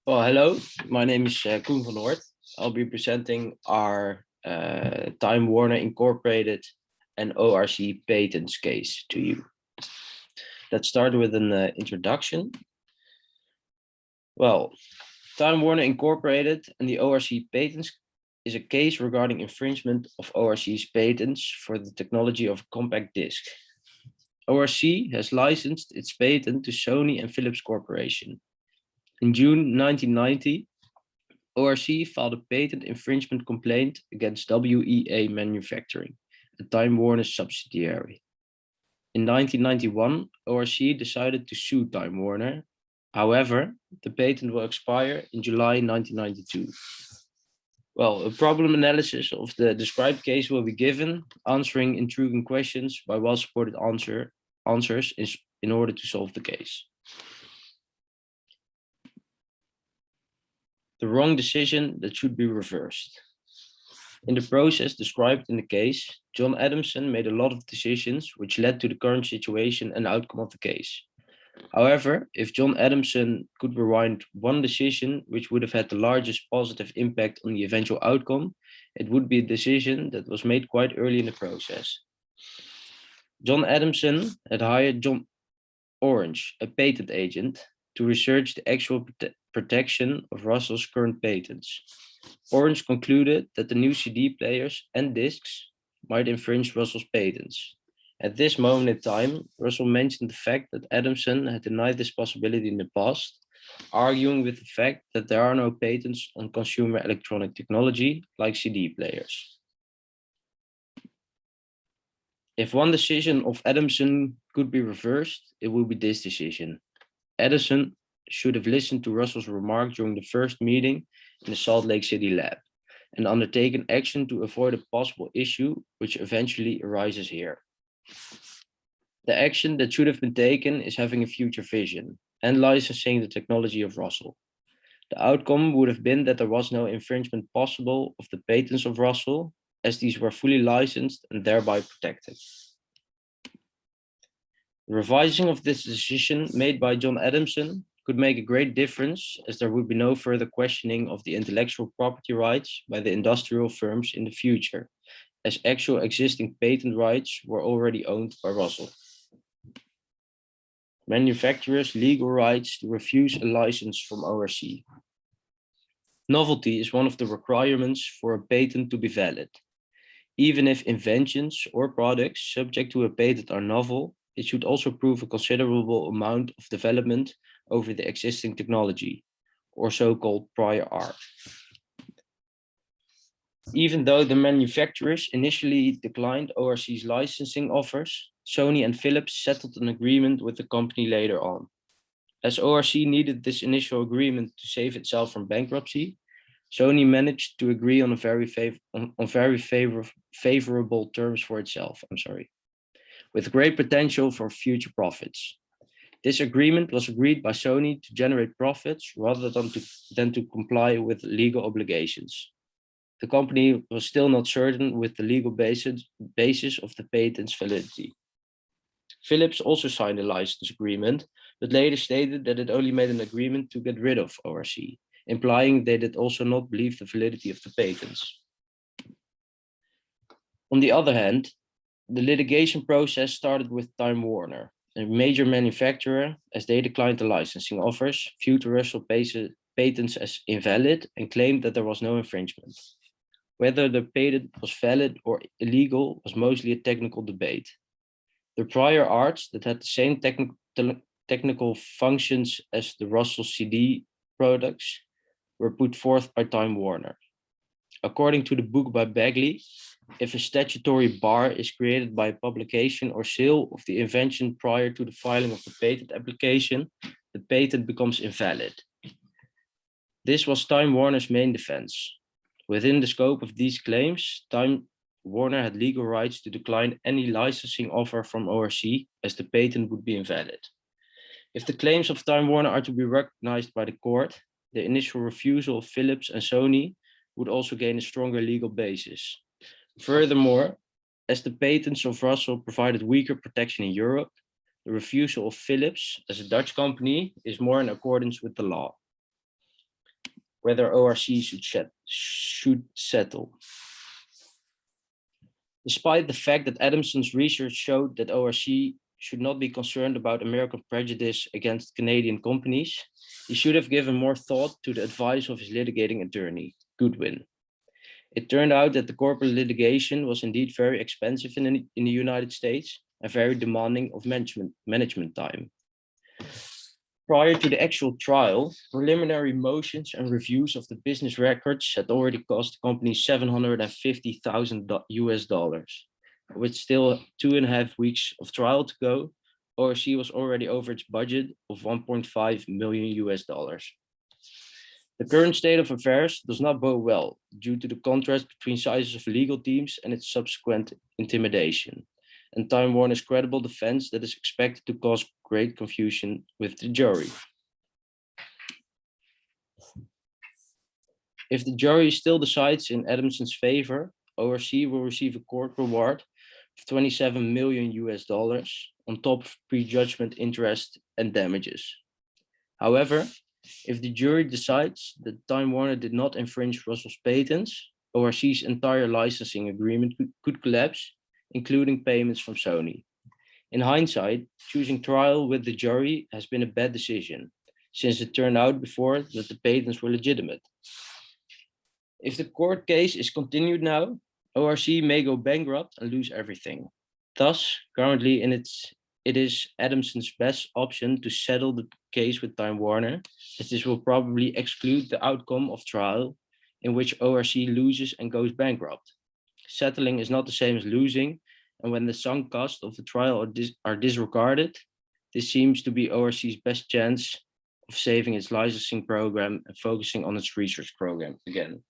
Well, hello, my name is Koen van Noort. I'll be presenting our Time Warner Incorporated and ORC patents case to you. Let's start with an introduction. Well, Time Warner Incorporated and the ORC patents is a case regarding infringement of ORC's patents for the technology of compact disc. ORC has licensed its patent to Sony and Philips Corporation. In June 1990, ORC filed a patent infringement complaint against WEA Manufacturing, a Time Warner subsidiary. In 1991, ORC decided to sue Time Warner. However, the patent will expire in July 1992. Well, a problem analysis of the described case will be given, answering intriguing questions by well-supported answers in order to solve the case. The wrong decision that should be reversed. In the process described in the case, John Adamson made a lot of decisions which led to the current situation and outcome of the case. However, if John Adamson could rewind one decision which would have had the largest positive impact on the eventual outcome, it would be a decision that was made quite early in the process. John Adamson had hired John Orange, a patent agent, to research the actual protection of Russell's current patents. Orange concluded that the new CD players and discs might infringe Russell's patents. At this moment in time, Russell mentioned the fact that Adamson had denied this possibility in the past, arguing with the fact that there are no patents on consumer electronic technology like CD players. If one decision of Adamson could be reversed, it would be this decision. Edison should have listened to Russell's remark during the first meeting in the Salt Lake City lab and undertaken action to avoid a possible issue which eventually arises here. The action that should have been taken is having a future vision and licensing the technology of Russell. The outcome would have been that there was no infringement possible of the patents of Russell, as these were fully licensed and thereby protected. The revising of this decision made by John Adamson could make a great difference, as there would be no further questioning of the intellectual property rights by the industrial firms in the future, as actual existing patent rights were already owned by Russell. Manufacturers' legal rights to refuse a license from ORC. Novelty is one of the requirements for a patent to be valid. Even if inventions or products subject to a patent are novel, it should also prove a considerable amount of development over the existing technology, or so-called prior art. Even though the manufacturers initially declined ORC's licensing offers, Sony and Philips settled an agreement with the company later on. As ORC needed this initial agreement to save itself from bankruptcy, Sony managed to agree on very favorable terms for itself, with great potential for future profits. This agreement was agreed by Sony to generate profits rather than to comply with legal obligations. The company was still not certain with the legal basis of the patent's validity. Philips also signed a license agreement, but later stated that it only made an agreement to get rid of ORC, implying they did also not believe the validity of the patents. On the other hand, the litigation process started with Time Warner, a major manufacturer, as they declined the licensing offers, viewed the Russell patents as invalid, and claimed that there was no infringement. Whether the patent was valid or illegal was mostly a technical debate. The prior arts that had the same technical functions as the Russell CD products were put forth by Time Warner. According to the book by Bagley, if a statutory bar is created by publication or sale of the invention prior to the filing of the patent application, the patent becomes invalid. This was Time Warner's main defense. Within the scope of these claims, Time Warner had legal rights to decline any licensing offer from ORC, as the patent would be invalid. If the claims of Time Warner are to be recognized by the court, the initial refusal of Philips and Sony would also gain a stronger legal basis. Furthermore, as the patents of Russell provided weaker protection in Europe, the refusal of Philips as a Dutch company is more in accordance with the law. whether ORC should settle. Despite the fact that Adamson's research showed that ORC should not be concerned about American prejudice against Canadian companies, he should have given more thought to the advice of his litigating attorney, Goodwin. It turned out that the corporate litigation was indeed very expensive in the United States and very demanding of management time. Prior to the actual trial, preliminary motions and reviews of the business records had already cost the company $750,000 US. With still 2.5 weeks of trial to go, ORC was already over its budget of $1.5 million US. The current state of affairs does not bode well due to the contrast between sizes of legal teams and its subsequent intimidation, and Time Warner's credible defense that is expected to cause great confusion with the jury. If the jury still decides in Adamson's favor, ORC will receive a court reward of $27 million US on top of prejudgment interest and damages. However, if the jury decides that Time Warner did not infringe Russell's patents, ORC's entire licensing agreement could collapse, including payments from Sony. In hindsight, choosing trial with the jury has been a bad decision, since it turned out before that the patents were legitimate. If the court case is continued now, ORC may go bankrupt and lose everything. Thus, currently it is Adamson's best option to settle the case with Time Warner, as this will probably exclude the outcome of trial in which ORC loses and goes bankrupt. Settling is not the same as losing, and when the sunk costs of the trial are disregarded, this seems to be ORC's best chance of saving its licensing program and focusing on its research program again.